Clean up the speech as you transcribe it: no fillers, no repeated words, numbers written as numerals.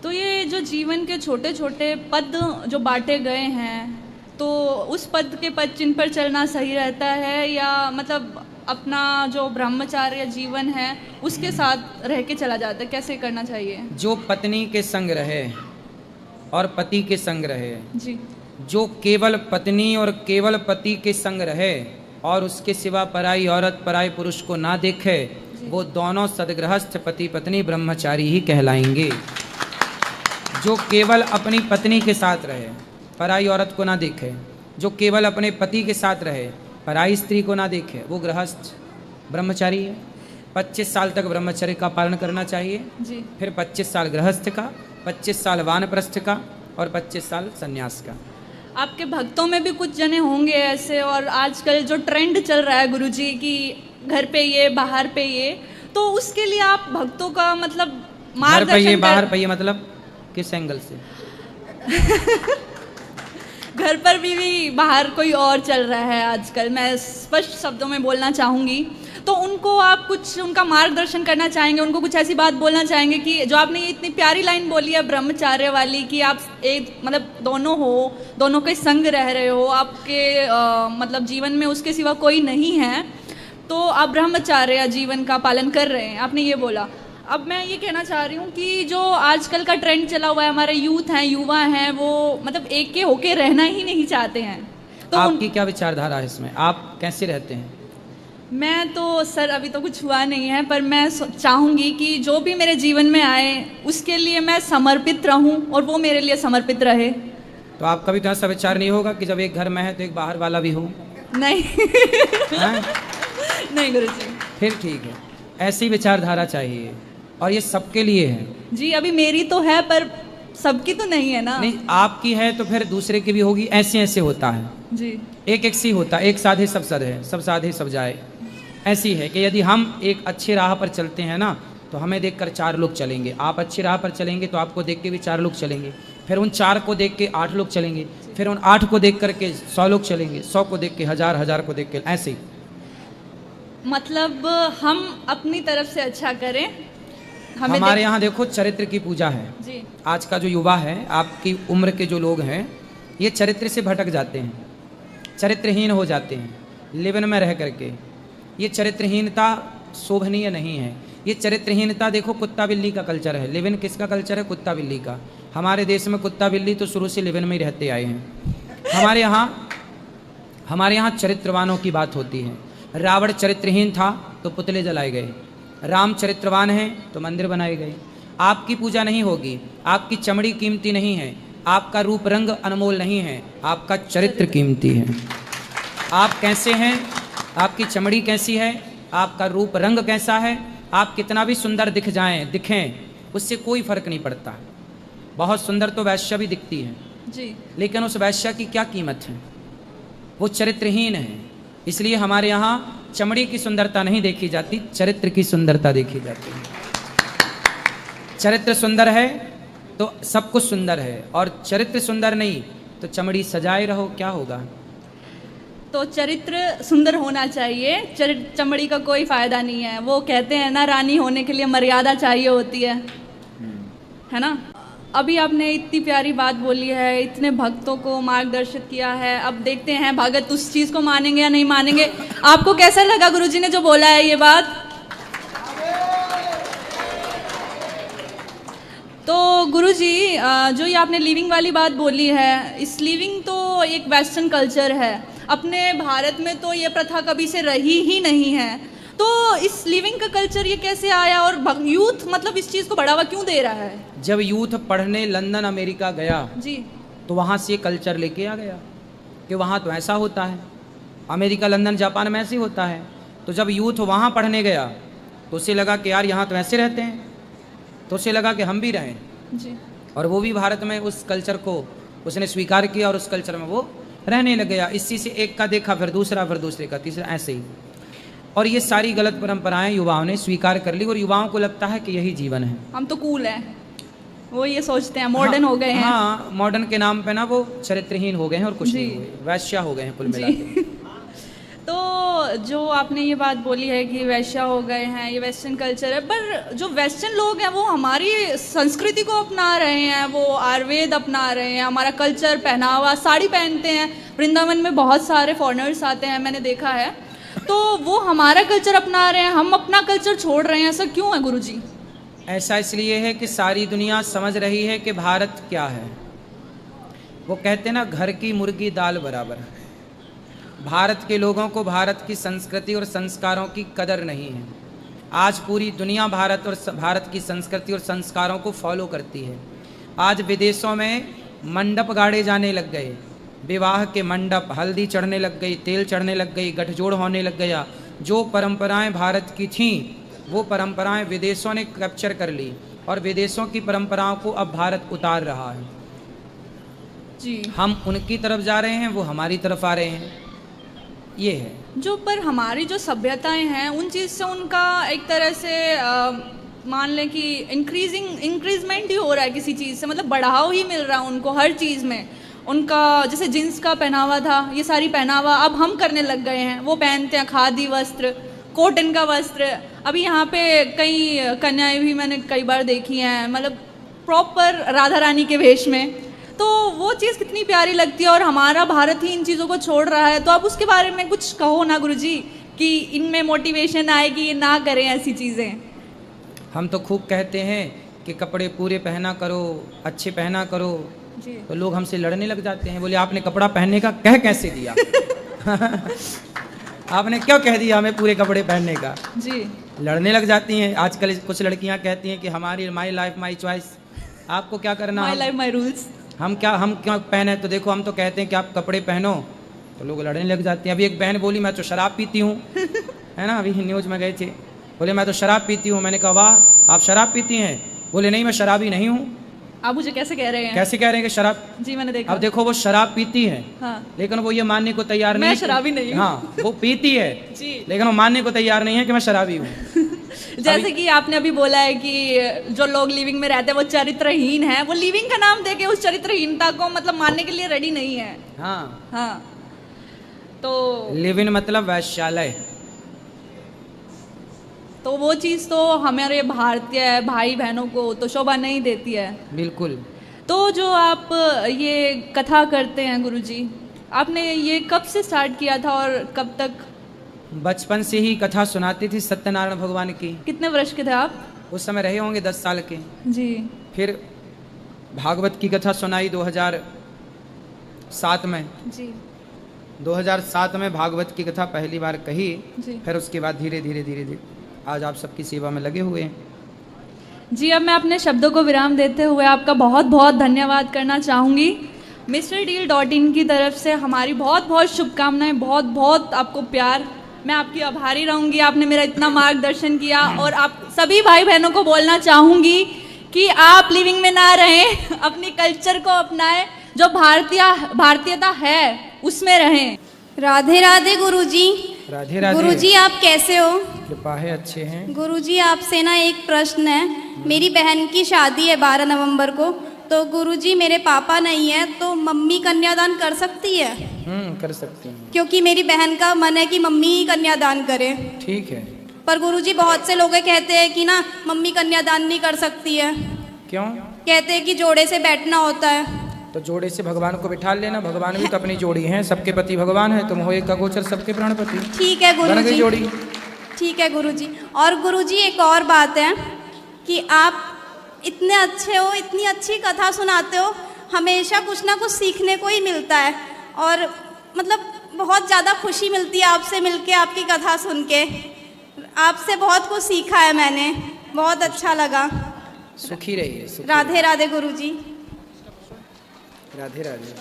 तो ये जो जीवन के छोटे छोटे पद जो बांटे गए हैं, तो उस पद के पद चिन्ह पर चलना सही रहता है, या मतलब अपना जो ब्रह्मचार्य जीवन है उसके साथ रह के चला जाता है, कैसे करना चाहिए? जो पत्नी के संग रहे और पति के संग रहे जी, जो केवल पत्नी और केवल पति के संग रहे और उसके सिवा पराई औरत पराई पुरुष को ना देखे, वो दोनों सदगृहस्थ पति पत्नी ब्रह्मचारी ही कहलाएंगे। जो केवल अपनी पत्नी के साथ रहे, पराई औरत को ना देखे, जो केवल अपने पति के साथ रहे, पराई स्त्री को ना देखे, वो गृहस्थ ब्रह्मचारी है। 25 साल तक ब्रह्मचर्य का पालन करना चाहिए जी। फिर 25 साल गृहस्थ का, 25 साल वानप्रस्थ का और 25 साल संन्यास का। आपके भक्तों में भी कुछ जने होंगे ऐसे, और आजकल जो ट्रेंड चल रहा है गुरुजी कि घर पे ये बाहर पे ये, तो उसके लिए आप भक्तों का मतलब घर पे ये बाहर पे ये मतलब किस एंगल से? घर पर भी बाहर कोई और चल रहा है आजकल, मैं स्पष्ट शब्दों में बोलना चाहूँगी, तो उनको आप कुछ उनका मार्गदर्शन करना चाहेंगे, उनको कुछ ऐसी बात बोलना चाहेंगे कि जो आपने इतनी प्यारी लाइन बोली है ब्रह्मचार्य वाली, कि आप एक मतलब दोनों हो, दोनों के संग रह रहे हो, आपके मतलब जीवन में उसके सिवा कोई नहीं है, तो आप ब्रह्मचार्य जीवन का पालन कर रहे हैं, आपने ये बोला। अब मैं ये कहना चाह रही हूँ कि जो आजकल का ट्रेंड चला हुआ है, हमारे यूथ हैं, युवा हैं, वो मतलब एक के होके रहना ही नहीं चाहते हैं, तो आपकी क्या विचारधारा है इसमें? आप कैसे रहते हैं? मैं तो सर अभी तो कुछ हुआ नहीं है, पर मैं चाहूँगी कि जो भी मेरे जीवन में आए उसके लिए मैं समर्पित रहूँ और वो मेरे लिए समर्पित रहे। तो आपका भी तो ऐसा विचार नहीं होगा कि जब एक घर में है तो एक बाहर वाला भी हो? नहीं नहीं गुरुजी। फिर ठीक है, ऐसी विचारधारा चाहिए और ये सबके लिए है। जी, अभी मेरी तो है पर सबकी तो नहीं है ना। नहीं, आपकी है तो फिर दूसरे की भी होगी, ऐसे ऐसे होता है जी। एक एक सी होता है, एक साधे सब सधे, सब साधे सब जाए। ऐसी है कि यदि हम एक अच्छी राह पर चलते हैं ना, तो हमें देखकर 4 लोग चलेंगे। आप अच्छी राह पर चलेंगे तो आपको देख के भी 4 लोग चलेंगे, फिर उन 4 को देख के 8 लोग चलेंगे, फिर उन 8 को देख करके 100 लोग चलेंगे, 100 को देख के 1000, 1000 को देख के, ऐसे ही। मतलब हम अपनी तरफ से अच्छा करें। हमारे यहाँ देखो चरित्र की पूजा है जी। आज का जो युवा है, आपकी उम्र के जो लोग हैं, ये चरित्र से भटक जाते हैं, चरित्रहीन हो जाते हैं लिवन में रह करके। ये चरित्रहीनता शोभनीय नहीं है। ये चरित्रहीनता देखो कुत्ता बिल्ली का कल्चर है। लिवन किसका कल्चर है? कुत्ता बिल्ली का। हमारे देश में कुत्ता बिल्ली तो शुरू से लिवन में ही रहते आए हैं। हमारे यहाँ चरित्रवानों की बात होती है। रावण चरित्रहीन था तो पुतले जलाए गए, राम चरित्रवान है तो मंदिर बनाए गए। आपकी पूजा नहीं होगी, आपकी चमड़ी कीमती नहीं है, आपका रूप रंग अनमोल नहीं है, आपका चरित्र कीमती है। आप कैसे हैं, आपकी चमड़ी कैसी है, आपका रूप रंग कैसा है, आप कितना भी सुंदर दिखें, उससे कोई फर्क नहीं पड़ता। बहुत सुंदर तो वैश्या भी दिखती है जी, लेकिन उस वैश्या की क्या कीमत है? वो चरित्रहीन है। इसलिए हमारे यहाँ चमड़ी की सुंदरता नहीं देखी जाती, चरित्र की सुंदरता देखी जाती है। चरित्र सुंदर है तो सब कुछ सुंदर है, और चरित्र सुंदर नहीं तो चमड़ी सजाए रहो, क्या होगा? तो चरित्र सुंदर होना चाहिए, चमड़ी का कोई फायदा नहीं है। वो कहते हैं ना, रानी होने के लिए मर्यादा चाहिए होती है ना। अभी आपने इतनी प्यारी बात बोली है, इतने भक्तों को मार्गदर्शित किया है। अब देखते हैं भगत उस चीज़ को मानेंगे या नहीं मानेंगे। आपको कैसा लगा गुरुजी ने जो बोला है ये बात? तो गुरुजी, जो ये आपने लिविंग वाली बात बोली है, इस लिविंग तो एक वेस्टर्न कल्चर है। अपने भारत में तो ये प्रथा कभी से रही ही नहीं है। तो इस लिविंग का कल्चर ये कैसे आया, और यूथ मतलब इस चीज़ को बढ़ावा क्यों दे रहा है? जब यूथ पढ़ने लंदन अमेरिका गया जी, तो वहाँ से कल्चर लेके आ गया कि वहाँ तो ऐसा होता है। अमेरिका, लंदन, जापान में ऐसे ही होता है। तो जब यूथ वहाँ पढ़ने गया तो उसे लगा कि यार यहाँ तो ऐसे रहते हैं, तो उसे लगा कि हम भी रहें जी। और वो भी भारत में उस कल्चर को उसने स्वीकार किया और उस कल्चर में वो रहने लग गया। इसी से एक का देखा, फिर दूसरा, फिर दूसरे का तीसरा, ऐसे ही। और ये सारी गलत परंपराएं युवाओं ने स्वीकार कर ली और युवाओं को लगता है कि यही जीवन है, हम तो कूल हैं, वो ये सोचते हैं, मॉडर्न हो गए हैं। हाँ, मॉडर्न के नाम पे ना वो चरित्रहीन हो गए हैं और कुछ नहीं हुए, वैश्या हो गए हैं कुल मिला के। तो जो आपने ये बात बोली है कि वैश्य हो गए हैं, ये वेस्टर्न कल्चर है, पर जो वेस्टर्न लोग हैं वो हमारी संस्कृति को अपना रहे हैं, वो आयुर्वेद अपना रहे हैं, हमारा कल्चर, पहनावा, साड़ी पहनते हैं। वृंदावन में बहुत सारे फॉरेनर्स आते हैं, मैंने देखा है, तो वो हमारा कल्चर अपना रहे हैं, हम अपना कल्चर छोड़ रहे हैं। ऐसा क्यों है गुरुजी? ऐसा इसलिए है कि सारी दुनिया समझ रही है कि भारत क्या है। वो कहते हैं ना, घर की मुर्गी दाल बराबर। भारत के लोगों को भारत की संस्कृति और संस्कारों की कदर नहीं है। आज पूरी दुनिया भारत की संस्कृति और संस्कारों को फॉलो करती है। आज विदेशों में मंडप गाड़े जाने लग गए, विवाह के मंडप, हल्दी चढ़ने लग गई, तेल चढ़ने लग गई, गठजोड़ होने लग गया। जो परंपराएं भारत की थीं वो परंपराएं विदेशों ने कैप्चर कर ली और विदेशों की परंपराओं को अब भारत उतार रहा है जी। हम उनकी तरफ जा रहे हैं, वो हमारी तरफ आ रहे हैं, ये है जो पर हमारी जो सभ्यताएं हैं उन चीज़ से उनका एक तरह से मान लें कि इंक्रीजमेंट ही हो रहा है किसी चीज़ से, मतलब बढ़ाव ही मिल रहा है उनको हर चीज़ में। उनका जैसे जींस का पहनावा था, ये सारी पहनावा अब हम करने लग गए हैं, वो पहनते हैं खादी वस्त्र, कॉटन का वस्त्र। अभी यहाँ पे कई कन्याएं भी मैंने कई बार देखी हैं, मतलब प्रॉपर राधा रानी के वेश में, तो वो चीज़ कितनी प्यारी लगती है। और हमारा भारत ही इन चीज़ों को छोड़ रहा है, तो आप उसके बारे में कुछ कहो ना गुरुजी, कि इनमें मोटिवेशन आए कि ये ना करें ऐसी चीज़ें। हम तो खूब कहते हैं कि कपड़े पूरे पहना करो, अच्छे पहना करो जी। तो लोग हमसे लड़ने लग जाते हैं, बोले आपने कपड़ा पहनने का कह कैसे दिया आपने क्यों कह दिया हमें पूरे कपड़े पहनने का? जी, लड़ने लग जाती हैं। आजकल कुछ लड़कियां कहती हैं कि हमारी माई लाइफ माई चॉइस, आपको क्या करना, माई लाइफ माई रूल्स, हम क्या पहने। तो देखो हम तो कहते हैं कि आप कपड़े पहनो, तो लोग लड़ने लग जाते हैं। अभी एक बहन बोली मैं तो शराब पीती हूँ है ना, अभी न्यूज़ में गए थे, बोले मैं तो शराब पीती हूँ। मैंने कहा वाह, आप शराब पीती हैं? बोले नहीं, मैं शराबी नहीं हूँ। आप मुझे कैसे कह रहे हैं? कैसे कह रहे हैं कि शराब? जी मैंने देखा। अब देखो वो शराब पीती है, हाँ। लेकिन वो ये मानने को तैयार नहीं मैं है शराबी नहीं हूँ। हाँ, वो पीती है जी। लेकिन वो मानने को तैयार नहीं है कि मैं शराबी हूँ जैसे कि आपने अभी बोला है कि जो लोग लिविंग में रहते हैं वो चरित्रहीन है, वो लिविंग का नाम देके उस चरित्रहीनता को मतलब मानने के लिए रेडी नहीं है। हाँ हाँ, तो लिव इन मतलब वैश्यालय, तो वो चीज़ तो हमारे भारतीय भाई बहनों को तो शोभा नहीं देती है बिल्कुल। तो जो आप ये कथा करते हैं गुरुजी, आपने ये कब से स्टार्ट किया था और कब तक? बचपन से ही कथा सुनाती थी सत्यनारायण भगवान की। कितने वर्ष के थे आप? उस समय रहे होंगे 10 साल के। जी। फिर भागवत की कथा सुनाई 2007 में। जी। 2007 में भागवत की कथा पहली बार कही। जी। फिर उसके बाद धीरे धीरे आज आप सबकी सेवा में लगे हुए हैं। जी, अब मैं अपने शब्दों को विराम देते हुए आपका बहुत बहुत धन्यवाद करना चाहूँगी। MrDeal.in की तरफ से हमारी बहुत बहुत शुभकामनाएं, बहुत बहुत आपको प्यार। मैं आपकी आभारी रहूँगी, आपने मेरा इतना मार्गदर्शन किया। और आप सभी भाई बहनों को बोलना चाहूँगी कि आप लिविंग में ना रहें, अपनी कल्चर को अपनाएं, जो भारतीयता है उसमें रहें। राधे राधे गुरुजी। राधे राधे। गुरुजी आप कैसे हो? कृपा है, अच्छे हैं। गुरुजी आपसे ना एक प्रश्न है। मेरी बहन की शादी है 12 नवंबर को, तो गुरुजी मेरे पापा नहीं है, तो मम्मी कन्यादान कर सकती है? कर सकती हैं, क्योंकि मेरी बहन का मन है कि मम्मी ही कन्यादान करे। ठीक है। पर गुरुजी बहुत से लोग कहते हैं कि ना मम्मी कन्यादान नहीं कर सकती है। क्यों? कहते हैं कि जोड़े से बैठना होता है। तो जोड़े से भगवान को बिठा लेना, भगवान भी तो अपनी जोड़ी हैं, सबके पति भगवान है, तुम हो एक का गोचर सबके प्राणपति। ठीक है गुरुजी, जोड़ी। ठीक है गुरुजी। और गुरुजी एक और बात है कि आप इतने अच्छे हो, इतनी अच्छी कथा सुनाते हो, हमेशा कुछ ना कुछ सीखने को ही मिलता है। और मतलब बहुत ज़्यादा खुशी मिलती है आपसे मिलके, आपकी कथा सुन के। आपसे बहुत कुछ सीखा है मैंने, बहुत अच्छा लगा। सुखी रहिए। राधे राधे गुरुजी। राधे राधे।